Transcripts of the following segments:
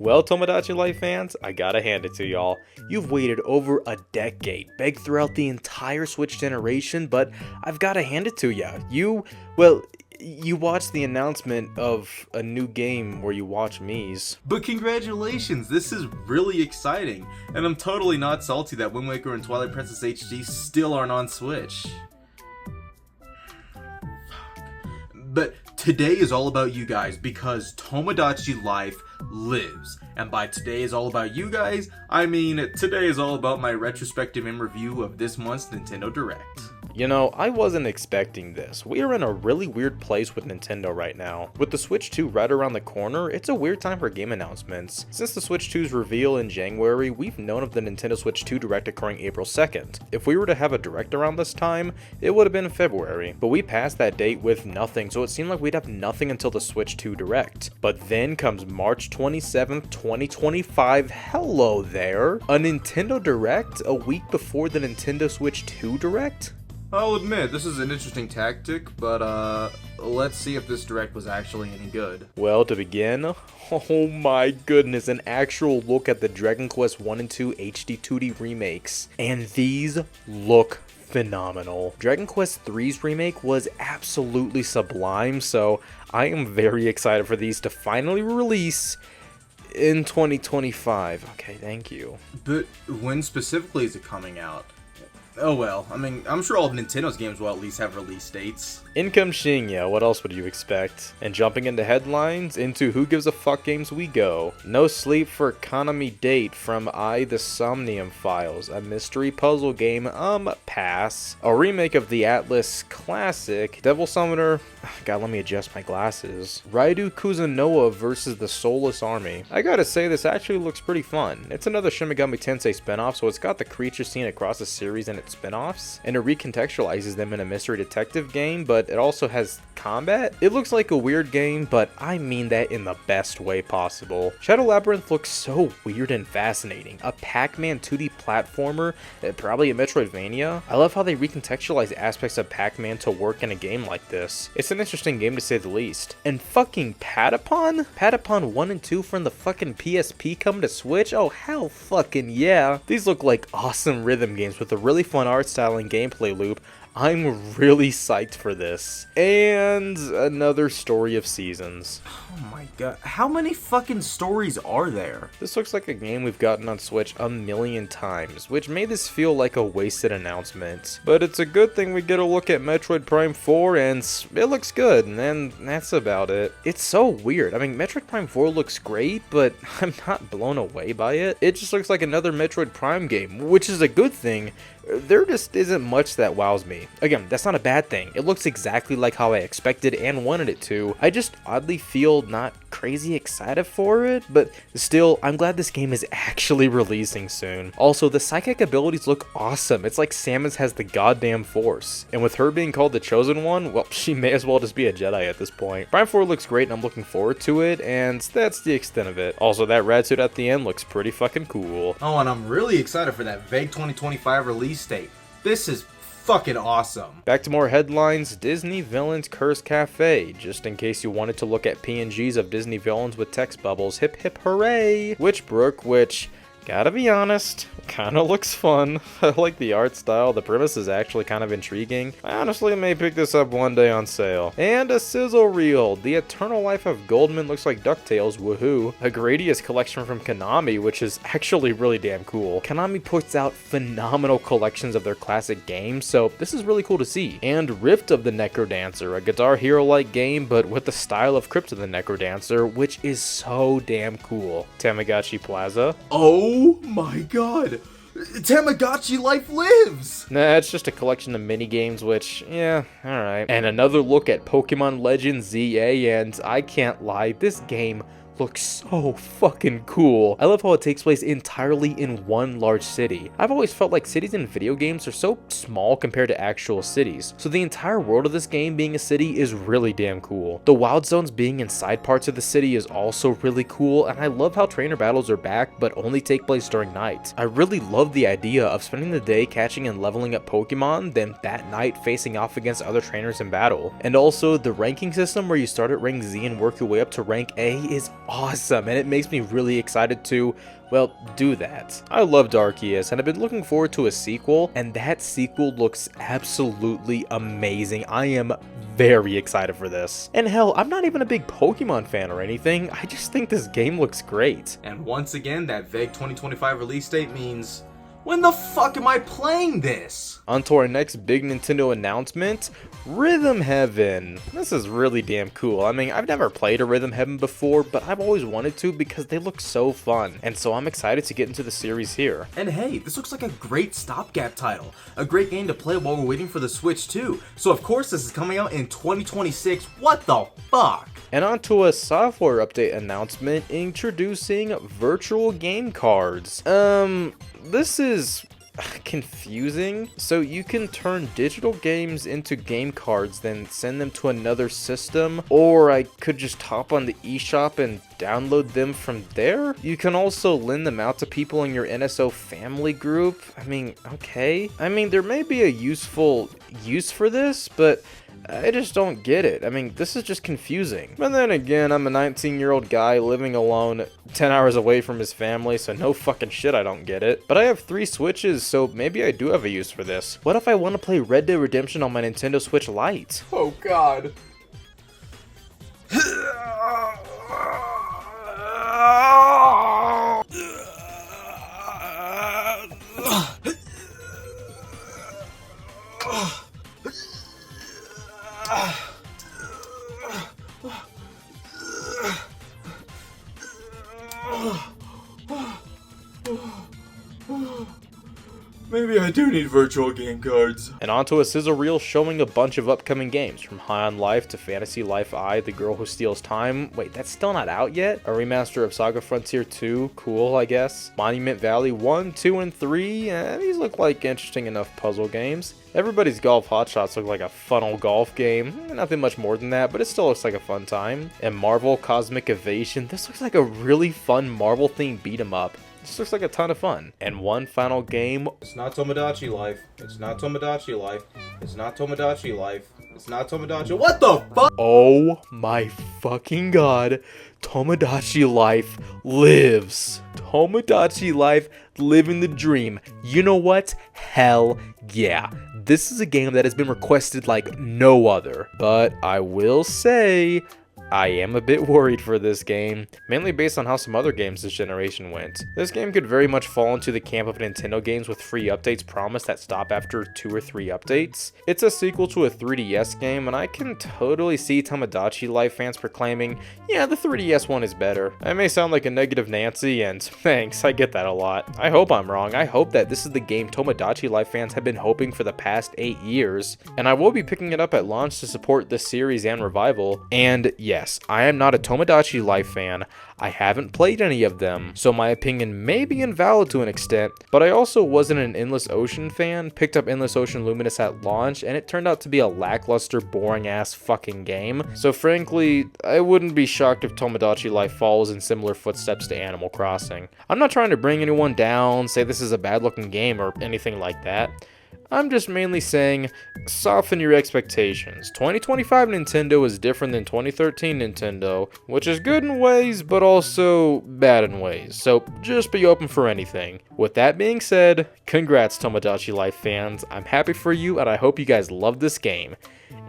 Well, Tomodachi Life fans, I gotta hand it to y'all. You've waited over a decade, begged throughout the entire Switch generation, but I've gotta hand it to ya. You watched the announcement of a new game where you watch Mii's. But congratulations, this is really exciting, and I'm totally not salty that Wind Waker and Twilight Princess HD still aren't on Switch. But today is all about you guys because Tomodachi Life lives. And by today is all about you guys, I mean today is all about my retrospective and review of this month's Nintendo Direct. You know, I wasn't expecting this. We are in a really weird place with Nintendo right now. With the Switch 2 right around the corner, it's a weird time for game announcements. Since the Switch 2's reveal in January, we've known of the Nintendo Switch 2 Direct occurring April 2nd. If we were to have a Direct around this time, it would have been in February. But we passed that date with nothing, so it seemed like we'd have nothing until the Switch 2 Direct. But then comes March 27th, 2025. Hello there! A Nintendo Direct a week before the Nintendo Switch 2 Direct? I'll admit, this is an interesting tactic, but let's see if this Direct was actually any good. Well, to begin, oh my goodness, an actual look at the Dragon Quest 1 and 2 HD 2D remakes. And these look phenomenal. Dragon Quest 3's remake was absolutely sublime, so I am very excited for these to finally release in 2025. Okay, thank you. But when specifically is it coming out? Oh well, I mean, I'm sure all of Nintendo's games will at least have release dates. In comes Shinya, what else would you expect? And jumping into headlines, into Who Gives a Fuck games we go. No sleep for Konami date from I the Somnium Files, a mystery puzzle game, pass. A remake of the Atlas classic, Devil Summoner, god let me adjust my glasses. Raidu Kuzunoa versus the Soulless Army. I gotta say this actually looks pretty fun. It's another Shin Megami Tensei spinoff, so it's got the creatures seen across the series and its spin-offs, and it recontextualizes them in a mystery detective game, but it also has combat. It looks like a weird game, but I mean that in the best way possible. Shadow Labyrinth looks so weird and fascinating. A Pac-Man 2D platformer, probably a Metroidvania. I love how they recontextualize aspects of Pac-Man to work in a game like this. It's an interesting game to say the least. And fucking Patapon? Patapon 1 and 2 from the fucking PSP coming to Switch? Oh hell fucking yeah. These look like awesome rhythm games with a really fun art style and gameplay loop. I'm really psyched for this. And another Story of Seasons. Oh my god, how many fucking stories are there? This looks like a game we've gotten on Switch a million times, which made this feel like a wasted announcement. But it's a good thing we get a look at Metroid Prime 4 and it looks good, and that's about it. It's so weird. I mean, Metroid Prime 4 looks great, but I'm not blown away by it. It just looks like another Metroid Prime game, which is a good thing. There just isn't much that wows me. Again, that's not a bad thing. It looks exactly like how I expected and wanted it to. I just oddly feel not crazy excited for it, but still, I'm glad this game is actually releasing soon. Also, the psychic abilities look awesome. It's like Samus has the goddamn Force. And with her being called the Chosen One, well, she may as well just be a Jedi at this point. Prime 4 looks great and I'm looking forward to it, and that's the extent of it. Also, that rad suit at the end looks pretty fucking cool. Oh, and I'm really excited for that vague 2025 release date. This is fucking awesome. Back to more headlines. Disney Villains Curse Cafe. Just in case you wanted to look at PNGs of Disney villains with text bubbles. Hip hip hooray. Witchbrook, which, gotta be honest, kinda looks fun. I like the art style. The premise is actually kind of intriguing. I honestly may pick this up one day on sale. And a Sizzle reel. The Eternal Life of Goldman looks like DuckTales, woohoo. A Gradius collection from Konami, which is actually really damn cool. Konami puts out phenomenal collections of their classic games, so this is really cool to see. And Rift of the Necrodancer, a Guitar Hero-like game, but with the style of Crypt of the Necrodancer, which is so damn cool. Tamagotchi Plaza. Oh my god! Tamagotchi Life lives! Nah, it's just a collection of mini games, which, yeah, alright. And another look at Pokemon Legends ZA, and I can't lie, this game looks so fucking cool. I love how it takes place entirely in one large city. I've always felt like cities in video games are so small compared to actual cities, so the entire world of this game being a city is really damn cool. The wild zones being inside parts of the city is also really cool, and I love how trainer battles are back but only take place during night. I really love the idea of spending the day catching and leveling up Pokemon, then that night facing off against other trainers in battle. And also the ranking system where you start at rank Z and work your way up to rank A is awesome, and it makes me really excited to, well, do that. I love Arceus, and I've been looking forward to a sequel, and that sequel looks absolutely amazing. I am very excited for this. And hell, I'm not even a big Pokemon fan or anything, I just think this game looks great. And once again, that vague 2025 release date means, when the fuck am I playing this? On to our next big Nintendo announcement, Rhythm Heaven. This is really damn cool. I mean, I've never played a Rhythm Heaven before, but I've always wanted to because they look so fun. And so I'm excited to get into the series here. And hey, this looks like a great stopgap title. A great game to play while we're waiting for the Switch too. So of course this is coming out in 2026. What the fuck? And on to a software update announcement introducing virtual game cards. This is confusing. So you can turn digital games into game cards, then send them to another system, or I could just hop on the eShop and download them from there. You can also lend them out to people in your NSO family group. I mean, okay. I mean, there may be a useful use for this, but I just don't get it. I mean, this is just confusing. But then again, I'm a 19-year-old guy living alone 10 hours away from his family, so no fucking shit, I don't get it. But I have 3 Switches, so maybe I do have a use for this. What if I want to play Red Dead Redemption on my Nintendo Switch Lite? Oh god. Maybe I do need virtual game cards. And onto a sizzle reel showing a bunch of upcoming games, from Aaaand Life to Fantasy Life I, The Girl Who Steals Time. Wait, that's still not out yet? A remaster of Saga Frontier 2, cool I guess. Monument Valley 1, 2, and 3, these look like interesting enough puzzle games. Everybody's Golf Hotshots look like a fun old golf game. Nothing much more than that, but it still looks like a fun time. And Marvel Cosmic Evasion, this looks like a really fun Marvel themed beat 'em up. This looks like a ton of fun. And one final game. It's not Tomodachi Life. It's not Tomodachi Life. It's not Tomodachi Life. It's not Tomodachi. What the fuck? Oh my fucking god. Tomodachi Life lives. Tomodachi Life living the dream. You know what? Hell yeah. This is a game that has been requested like no other. But I will say, I am a bit worried for this game, mainly based on how some other games this generation went. This game could very much fall into the camp of Nintendo games with free updates promised that stop after 2 or 3 updates. It's a sequel to a 3DS game, and I can totally see Tomodachi Life fans proclaiming, yeah, the 3DS one is better. I may sound like a negative Nancy, and thanks, I get that a lot. I hope I'm wrong. I hope that this is the game Tomodachi Life fans have been hoping for the past 8 years, and I will be picking it up at launch to support this series and revival. And yes, I am not a Tomodachi Life fan. I haven't played any of them, so my opinion may be invalid to an extent, but I also wasn't an Endless Ocean fan, picked up Endless Ocean Luminous at launch, and it turned out to be a lackluster, boring-ass fucking game. So frankly, I wouldn't be shocked if Tomodachi Life follows in similar footsteps to Animal Crossing. I'm not trying to bring anyone down, say this is a bad-looking game, or anything like that. I'm just mainly saying, soften your expectations. 2025 Nintendo is different than 2013 Nintendo, which is good in ways, but also bad in ways, so just be open for anything. With that being said, congrats Tomodachi Life fans, I'm happy for you and I hope you guys love this game.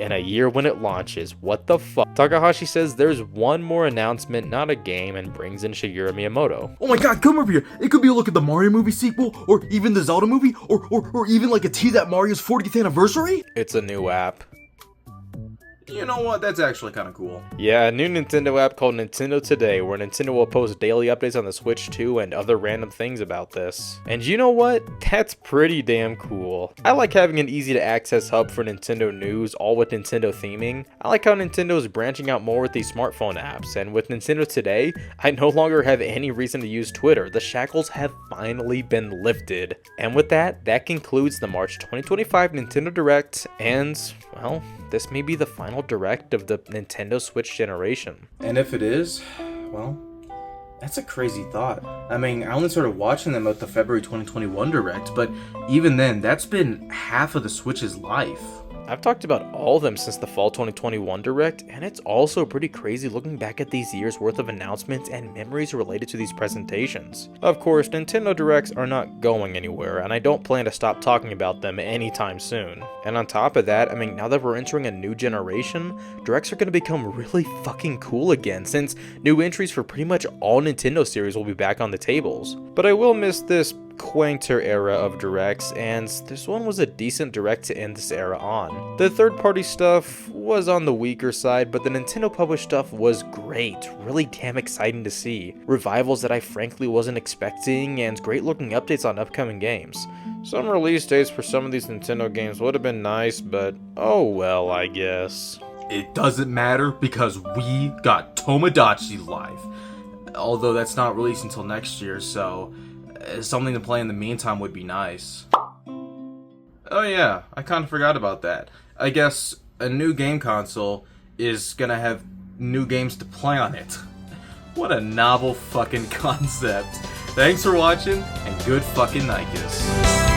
In a year when it launches, what the fuck? Takahashi says there's one more announcement, not a game, and brings in Shigeru Miyamoto. Oh my god, come over here. It could be a look at the Mario movie sequel, or even the Zelda movie, or even like a tease at Mario's 40th anniversary? It's a new app. You know what? That's actually kind of cool. Yeah, a new Nintendo app called Nintendo Today, where Nintendo will post daily updates on the Switch 2 and other random things about this. And you know what? That's pretty damn cool. I like having an easy to access hub for Nintendo news, all with Nintendo theming. I like how Nintendo is branching out more with these smartphone apps, and with Nintendo Today, I no longer have any reason to use Twitter. The shackles have finally been lifted. And with that, that concludes the March 2025 Nintendo Direct, and, well, this may be the final direct of the Nintendo Switch generation. And if it is, well, that's a crazy thought. I mean, I only started watching them at the February 2021 direct, but even then, that's been half of the Switch's life. I've talked about all of them since the fall 2021 Direct, and it's also pretty crazy looking back at these years worth of announcements and memories related to these presentations. Of course, Nintendo Directs are not going anywhere, and I don't plan to stop talking about them anytime soon. And on top of that, I mean, now that we're entering a new generation, Directs are going to become really fucking cool again, since new entries for pretty much all Nintendo series will be back on the tables. But I will miss this quainter era of Directs, and this one was a decent Direct to end this era on. The third-party stuff was on the weaker side, but the Nintendo published stuff was great, really damn exciting to see. Revivals that I frankly wasn't expecting, and great looking updates on upcoming games. Some release dates for some of these Nintendo games would have been nice, but oh well, I guess. It doesn't matter because we got Tomodachi Life. Although that's not released until next year, so something to play in the meantime would be nice. Oh yeah, I kind of forgot about that. I guess a new game console is gonna have new games to play on it. What a novel fucking concept. Thanks for watching, and good fucking Nicus.